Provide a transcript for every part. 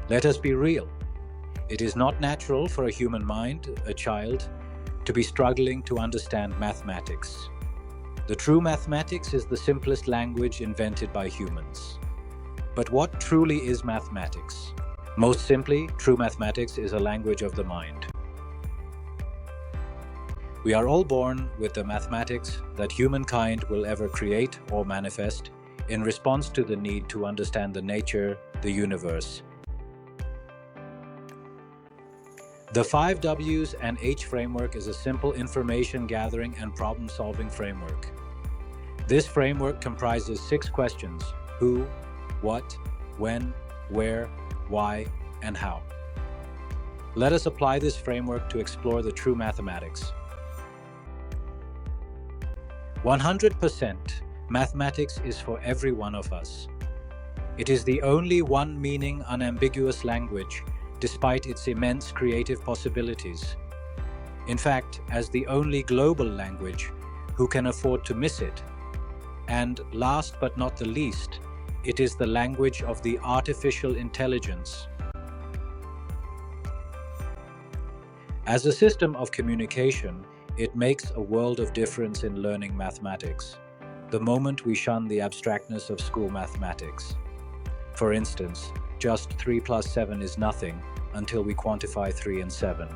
Let us be real. It is not natural for a human mind, a child, to be struggling to understand mathematics. The true mathematics is the simplest language invented by humans. But what truly is mathematics? Most simply, true mathematics is a language of the mind. We are all born with the mathematics that humankind will ever create or manifest in response to the need to understand the nature, the universe. The 5 W's and H framework is a simple information gathering and problem solving framework. This framework comprises 6 questions: who, what, when, where, why, and how. Let us apply this framework to explore the true mathematics. 100% mathematics is for every one of us. It is the only one-meaning, unambiguous language, despite its immense creative possibilities. In fact, as the only global language, who can afford to miss it? And last but not the least, it is the language of the artificial intelligence. As a system of communication, it makes a world of difference in learning mathematics, the moment we shun the abstractness of school mathematics. For instance, just 3 plus 7 is nothing until we quantify 3 and 7.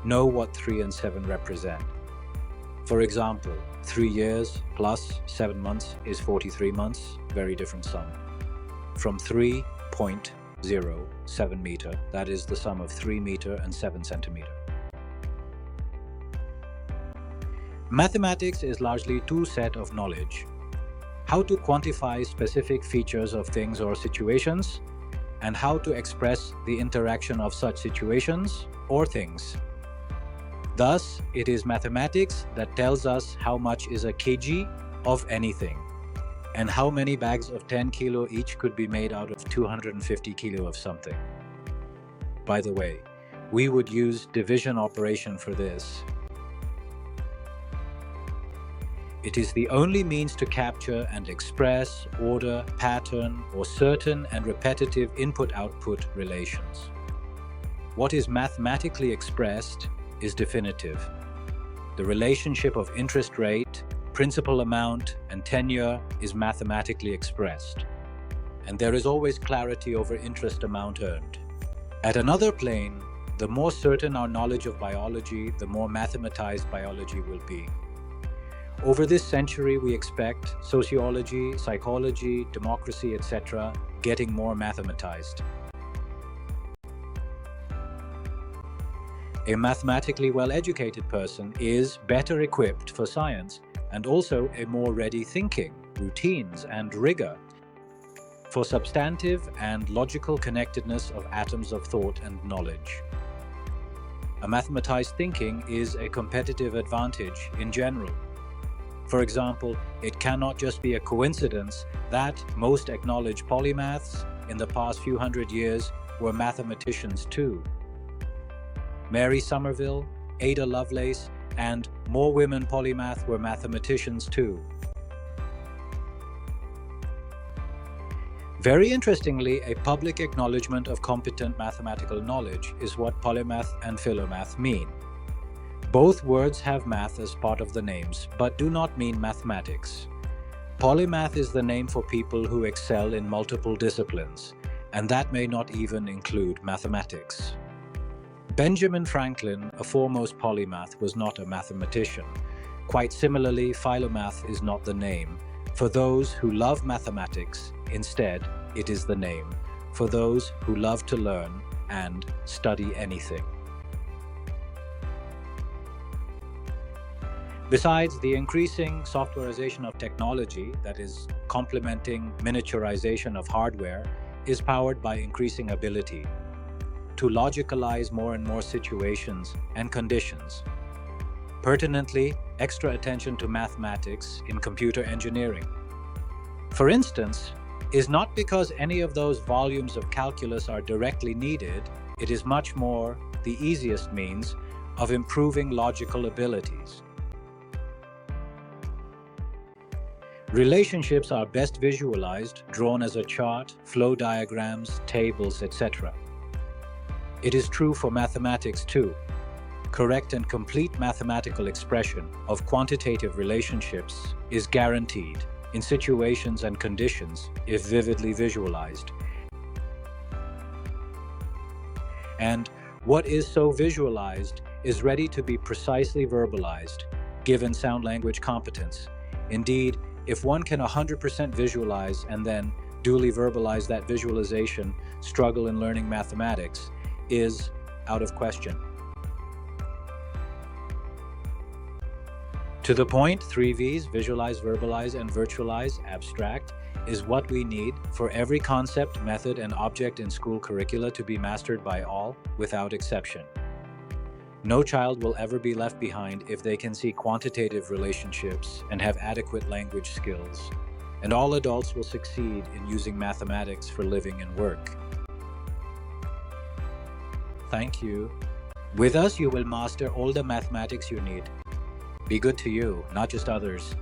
Know what 3 and 7 represent. For example, 3 years plus 7 months is 43 months, very different sum. From 3.07 meter, that is the sum of 3 meter and 7 centimeter. Mathematics is largely two sets of knowledge: how to quantify specific features of things or situations, and how to express the interaction of such situations or things. Thus, it is mathematics that tells us how much is a kg of anything, and how many bags of 10 kilo each could be made out of 250 kilo of something. By the way, we would use division operation for this. It is the only means to capture and express order, pattern, or certain and repetitive input-output relations. What is mathematically expressed is definitive. The relationship of interest rate, principal amount, and tenure is mathematically expressed. And there is always clarity over interest amount earned. At another plane, the more certain our knowledge of biology, the more mathematized biology will be. Over this century, we expect sociology, psychology, democracy, etc., getting more mathematized. A mathematically well-educated person is better equipped for science and also a more ready thinking, routines, and rigor for substantive and logical connectedness of atoms of thought and knowledge. A mathematized thinking is a competitive advantage in general. For example, it cannot just be a coincidence that most acknowledged polymaths in the past few hundred years were mathematicians too. Mary Somerville, Ada Lovelace, and more women polymath were mathematicians too. Very interestingly, a public acknowledgement of competent mathematical knowledge is what polymath and philomath mean. Both words have math as part of the names, but do not mean mathematics. Polymath is the name for people who excel in multiple disciplines, and that may not even include mathematics. Benjamin Franklin, a foremost polymath, was not a mathematician. Quite similarly, philomath is not the name. For those who love mathematics, instead, it is the name. For those who love to learn and study anything. Besides, the increasing softwarization of technology, that is, complementing miniaturization of hardware, is powered by increasing ability to logicalize more and more situations and conditions. Pertinently, extra attention to mathematics in computer engineering, for instance, is not because any of those volumes of calculus are directly needed. It is much more the easiest means of improving logical abilities. Relationships are best visualized, drawn as a chart, flow diagrams, tables, etc. It is true for mathematics too. Correct and complete mathematical expression of quantitative relationships is guaranteed in situations and conditions if vividly visualized. And what is so visualized is ready to be precisely verbalized, given sound language competence. Indeed, if one can 100% visualize and then duly verbalize that visualization, struggle in learning mathematics is out of question. To the point, 3 V's, visualize, verbalize, and virtualize, abstract, is what we need for every concept, method, and object in school curricula to be mastered by all, without exception. No child will ever be left behind if they can see quantitative relationships and have adequate language skills. And all adults will succeed in using mathematics for living and work. Thank you. With us, you will master all the mathematics you need. Be good to you, not just others.